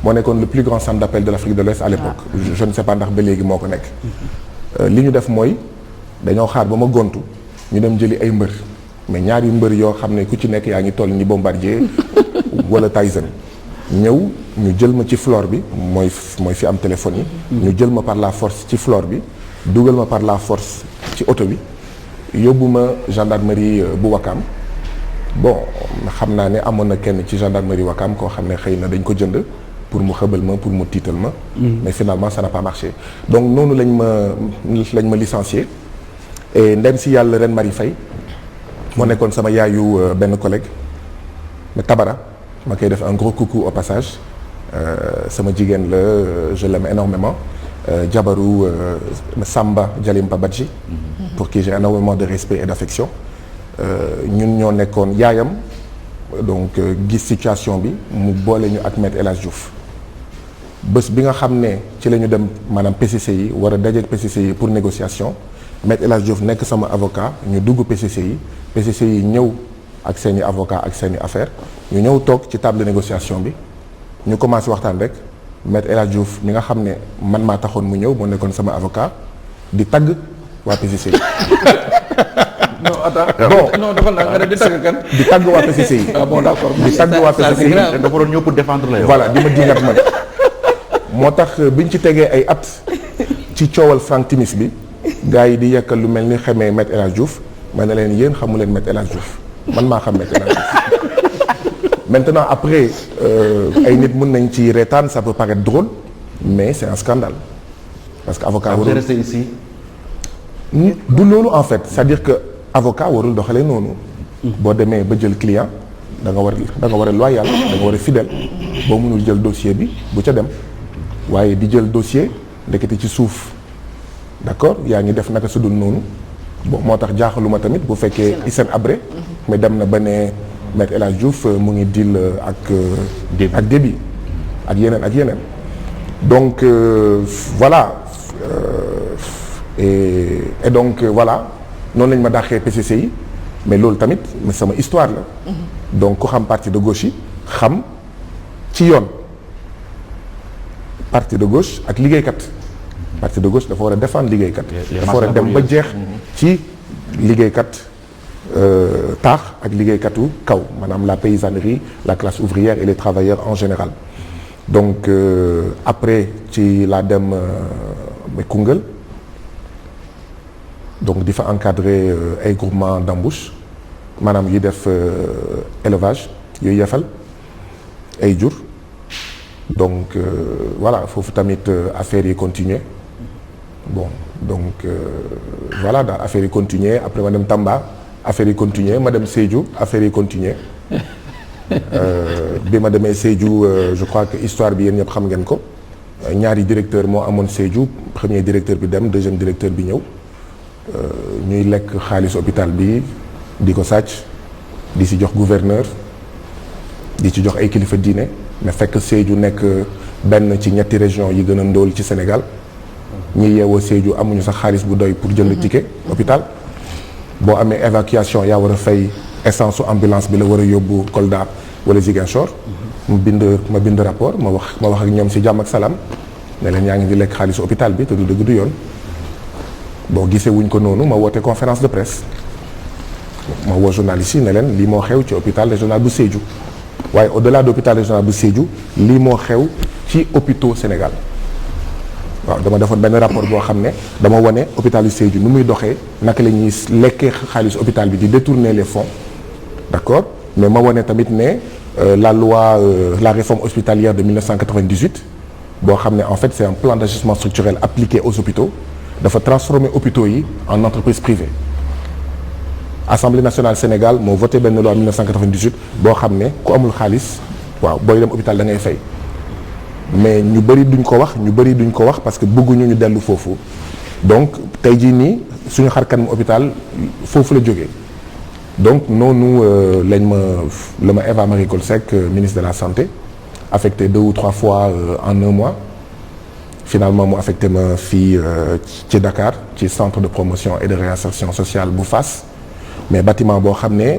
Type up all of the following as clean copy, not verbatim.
moo nekkoon le plus grand centre d'appel de l'Afrique de l'Ouest à l'époque. Je ne sais pas ndax ba léegi moo ko nekk. li ñu def mooy dañoo xaar ba ma gontu ñu dem jëli ay mbër mais ñaari mbër yoo xam ne ku ci nekk yaa ngi toll ni Bombardier wala Tyson ñëw ñu jël ma ci floor bi mooy fi am téléphone yi. ñu jël ma par la force ci floor bi dugal ma par la force ci oto bi yóbbu ma gendarmerie bu Wakam. bon xam naa ne amoon na kenn ci gendarmerie Wakam koo xam ne xëy na dañ ko jënd pour mu xëbal ma pour mu tiital ma. mais finalement ça n'a pas marché. donc noonu lañ ma licencié et ndem si yàlla Reine Marie Faye moo nekkoon sama yaayu benn collègue mais Tabara ma koy def un gros coucou au passage sama jigéen la je l'aime énormément jabaru Samba Jalimpa Badji pour qui j'ai énormément de respect et d'affection. ñun ñoo nekkoon yaayam donc gis situation bi mu boole ñu ak Maître El Hadj Diouf bés bi nga xam ne ci la ñu dem maanaam PCC yi war a dajeek PCC yi pour négociation Maître El Hadj Diouf nekk sama avocat ñu dugg PCC yi ñëw ak seeni avocat ak seeni affaire ñu ñëw toog ci table de négociation bi ñu commencé waxtaan rek Maître El Hadj Diouf mi nga xam ne man maa taxoon mu ñëw moo nekkoon sama avocat di tagg waa PCC yi. non attends bon non dafa la nga di tàgg kan. di tàgg waa PCC yi. ah bon d'accord di tàgg waa PCC yi dafa doon ñëw pour défendre la yow. voilà di ma dingat man moo tax biñ ci tegee ay at ci coowal Franck Timis bi gars yi di yekkal lu mel ni xamee Maître El Hadj Diouf ma ne leen yéen xamu leen Maître El Hadj Diouf man maa xam Maître El Hadj Diouf maintenant après ay nit mën nañ ci reetaan ça peut paraître drôle mais c'est un scandale parce que avocat vous restez ici. du loolu en fait c'est-à-dire que avocat warul doxalee noonu. boo demee ba jël client da nga war a loyal da nga war a fidèle boo mënul jël dossier bi bu ca dem waaye di jël dossier ndekete ci suuf d'accord yaa ngi def naka sudul noonu bon moo tax jaaxaluma tamit bu fekkee Hissène Habré mais dem na ba ne Maître El Hadj Diouf mu ngi deal ak débit ak yeneen donc voilà et donc voilà noonu lañ ma dàqee PCC yi mais loolu tamit sama histoire la. donc ku xam parti de gauche yi xam ci yoon parti de gauche ak liggéeykat parti de gauche dafa war a défendre liggéeykat. dafa war a dem ba jeex ci liggéeykat taax ak liggéeykatu kaw maanaam la paysannerie la classe ouvrière et les travailleurs en général donc après ci laa dem Koungheul. donc di fa encadrer ay groupement d'embauche maanaam yi def élevage yooyu yefal ay jur donc voilà foofu tamit affaires yi continuer bon donc voilà daal affaires yi continuer après ma dem Tamba affaires yi continuer ma dem Sédhiou affaires yi continuer bi ma demee Sédhiou je crois que histoire bi yéen ñëpp xam ngeen ko ñaari directeur moo amoon Sédhiou premier directeur bi dem deuxième directeur bi ñëw ñuy lekk xaalis hôpital bi di ko sàcc di ci jox gouverneur di ci jox ay kilifa diine mais fekk Sédhiou nekk benn ci ñetti région yi gën a ndóol ci Sénégal ñi yeewoo Sédhiou amuñu sax xaalis bu doy pour jënd ticket hôpital boo amee évacuation yaa war a fay essence su ambulance bi la war a yóbbu Kolda wala Ziguinchor ma bind rapport ma wax ak ñoom ci jàmm ak salaam ne leen yaa ngi di lekk xaalisu hôpital bi te du dëgg du yoon bon gisee wuñ ko noonu ma woote conférence de presse ma woo journaliste yi ne leen lii moo xew ci hôpital régional bu Sédhiou waaye au-delà de hôpital régional bu Sédhiou lii moo xew ci hôpitaux Sénégal waaw dama defoon benn rapport boo xam ne dama wane hôpital yu Sédhiou nu muy doxee naka la ñuy lekkee xaalis hôpital bi di détourner les fonds d'accord mais ma wane tamit ne la loi la réforme hospitalière de 1998 boo xam ne en fait c'est un plan d'ajustement structurel appliqué aux hôpitaux dafa transformer hôpitaux yi en entreprise privée Assemblée nationale Sénégal moo voté benn loi 1998 boo xam ne ku amul xaalis waaw booy dem hôpital da ngay fay mais ñu bëri duñ ko wax parce que bëgguñu ñu dellu foofu donc tey jii nii suñu xar kanam hôpital foofu la jógee donc noonu la ma Eva Marie Coll Seck ministre de la santé affecté 2 ou 3 fois en 1 mois finalement mu affecté ma fii ci Dakar ci centre de promotion et de réinsertion sociale bu Fass mais bâtiment boo xam ne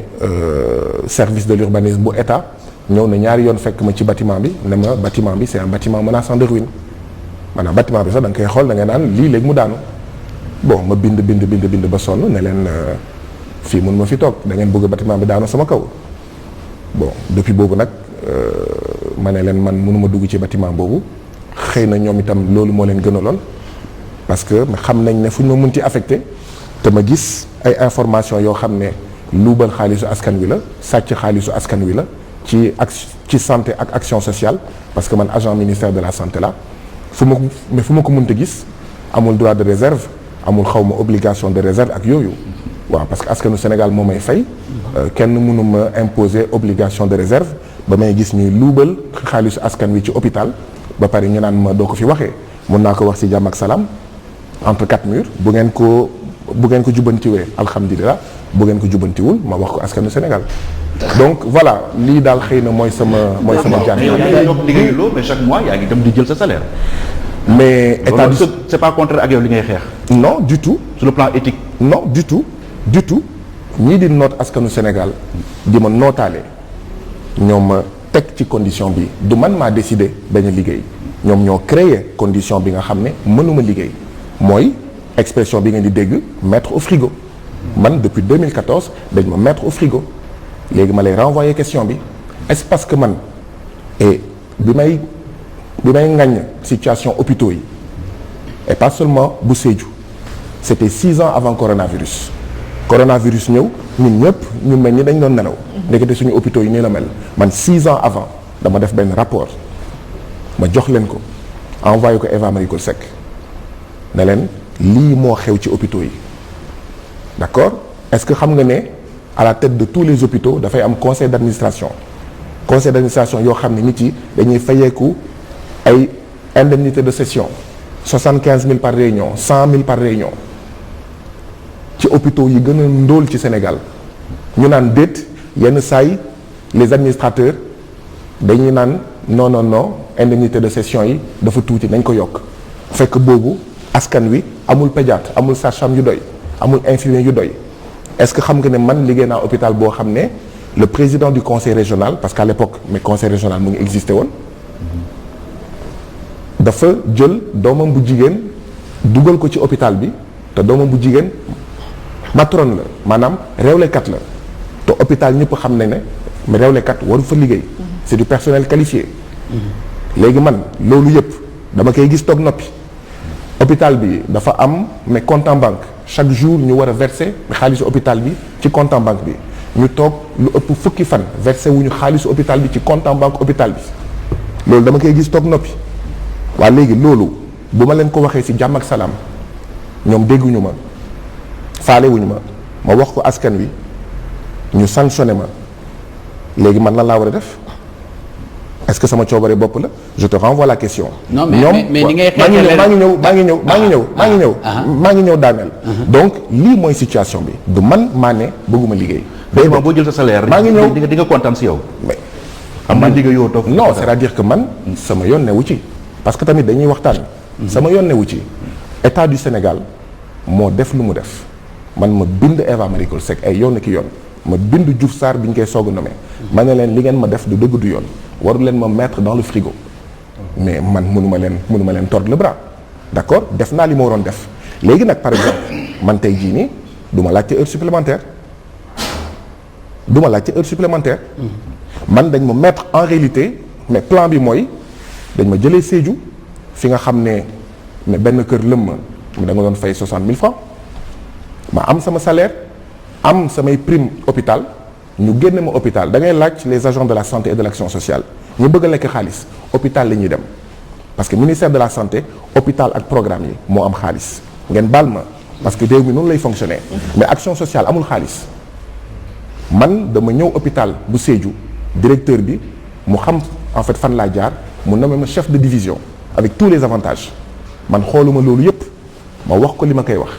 service de l'urbanisme bu état ñëw na ñaari yoon fekk ma ci bâtiment bi ne ma bâtiment bi c'est un bâtiment menaçant de ruine maanaam bâtiment bi sax da nga koy xool da ngay naan lii léegi mu daanu bon ma bind ba sonn ne leen fii mun ma fi toog da ngeen bëgg bâtiment bi daanu sama kaw bon depuis boobu nag ma ne leen man mënuma dugg ci bâtiment boobu xëy na ñoom itam loolu moo leen gënaloon parce que xam nañ ne fu ñu ma mun ci affecté te ma gis ay information yoo xam ne luubal xaalisu askan wi la sàcc xaalisu askan wi la ci santé ak action sociale parce que man agent ministère de la santé la fu ma ko mënta gis amul droit de réserve amul xawma obligation de réserve ak yooyu waaw parce que askanu Sénégal moo may fay kenn mënu ma imposer obligation de réserve ba may gis ñuy luubal xaalisu askan wi ci hôpital ba pare ñu naan ma doo ko fi waxee mun naa ko wax ci jàmm ak salaam entre quatre murs bu ngeen ko jubbantiwee alhamdulilah bu ngeen ko jubbantiwul ma wax ko askanu Sénégal donc voilà lii daal xëy na mooy sama jàng. yaa ngi yokk liggéeyuloo mais chaque mois yaa ngi dem di jël sa salaire. mais état du c'est pas contraire ak yow li ngay xeex. non du tout. sur le plan éthique. non du tout ñii di noot askanu Sénégal di ma nootaale ñoom ma teg ci condition bi du man maa décidé bañ a liggéey ñoom ñoo créé condition bi nga xam ne mënuma liggéey mooy expression bi ngeen di dégg mettre au frigo man depuis 2014 dañ ma mettre au frigo léegi ma lay renvoyer question bi est-ce parce que man et bi may ŋaññ situation hôpitaux yi et pas seulement bu Sédhiou c'était 6 ans avant coronavirus ñëw ñun ñëpp ñu mel ni dañ doon nelaw ndekete suñu hôpitaux yi nii la mel man 6 ans avant dama def benn rapport ma jox leen ko envoyé ko Eva Marie Coll Seck ne leen lii moo xew ci hôpitaux yi d'accord est-ce que xam nga ne à la tête de tous les hôpitaux dafay am conseil d'administration yoo xam ne nit yi dañuy fayeeku ay indemnité de session 75 000 par réunion 100 000 par réunion ci hôpitaux yi gën a ndóol ci Sénégal ñu naan déet yenn saay les administrateurs dañuy naan non indemnité de session yi dafa tuuti nañ ko yokk fekk boobu askan wi amul pédiatre amul sage-femme yu doy amul infirmier yu doy est-ce que xam nga ne man liggéey naa hôpital boo xam ne le président du conseil régional parce qu'à l'époque mais conseil régional mu ngi existé woon dafa jël doomam bu jigéen dugal ko ci hôpital bi te doomam bu jigéen matron la maanaam réewlekat la te hôpital ñëpp xam ne mais réewlekat waru fa liggéey c'est du personnel qualifié léegi man loolu yëpp dama koy gis toog noppi hôpital bi dafa am mais compte en banque chaque jour ñu war a verser xaalisu hôpital bi ci compte en banque bi ñu toog lu ëpp fukki fan verser wuñu xaalisu hôpital bi ci compte en banque hôpital bi loolu dama koy gis toog noppi waa léegi loolu bu ma leen ko waxee ci jàmm ak salaam ñoom dégguñu ma faalewuñu ma wax ko askan wi ñu sanctionné ma léegi man lan laa war a def est-ce que sama coobare bopp la je te renvoie la question. non mais ni ngay maa ngi ñëw daaneel. donc lii mooy situation bi du man maa ne bëgguma liggéey. vraiment boo jël sa salaire. maa ngi ñëw di nga kontaan si yow. mais am na liggéey yoo toog. non c'est-à-dire que man sama yoon newu ci parce que tamit dañuy waxtaan. sama yoon newu ci état du Sénégal moo def lu mu def man ma bind Eva Marie Coll Seck ay yoon ki yoon ma bind Diouf Sarr bi ñu koy soog a nommé ma ne leen li ngeen ma def du dëgg du yoon waru leen ma mettre dans le frigo mais man mënuma leen tordre le bras d'accord def naa li ma waroon def léegi nag par exemple man tey jii nii du ma laajte heure supplémentaire man dañ ma mettre en réalité mais plan bi mooy dañ ma jëlee Sédhiou fi nga xam ne mais benn kër lëm ma da nga doon fay 60 000 francs ma am sama salaire am samay prime hôpital ñu génne ma hôpital da ngay laaj les agents de la santé et de l'action sociale ñu bëgg a lekk xaalis hôpital la ñuy dem parce que ministère de la santé hôpital ak programme yi moo am xaalis ngeen baal ma parce que réew mi noonu lay fonctionner mais action sociale amul xaalis man dama ñëw hôpital bu Sédhiou directeur bi mu xam en fait fan laa jaar mu nommé ma chef de division avec tous les avantages man xooluma loolu yépp ma wax ko li ma koy wax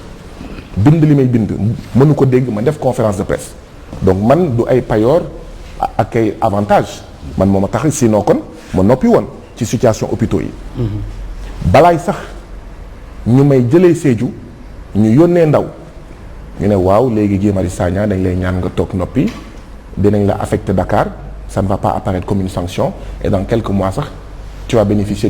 bind li may bind mënu ko dégg ma def conférence de presse donc man du ay payoor ak ay avantages man moo ma tax sinon kon ma noppi woon ci situation hôpitaux yi balaay sax ñu may jëlee Sédhiou ñu yónnee ndaw ñu ne waaw léegi Guy Marius Sagna dañ lay ñaan nga toog noppi dinañ la affecté Dakar ça ne va pas apparaître comme une sanction et dans quelques mois sax tu vas bénéficier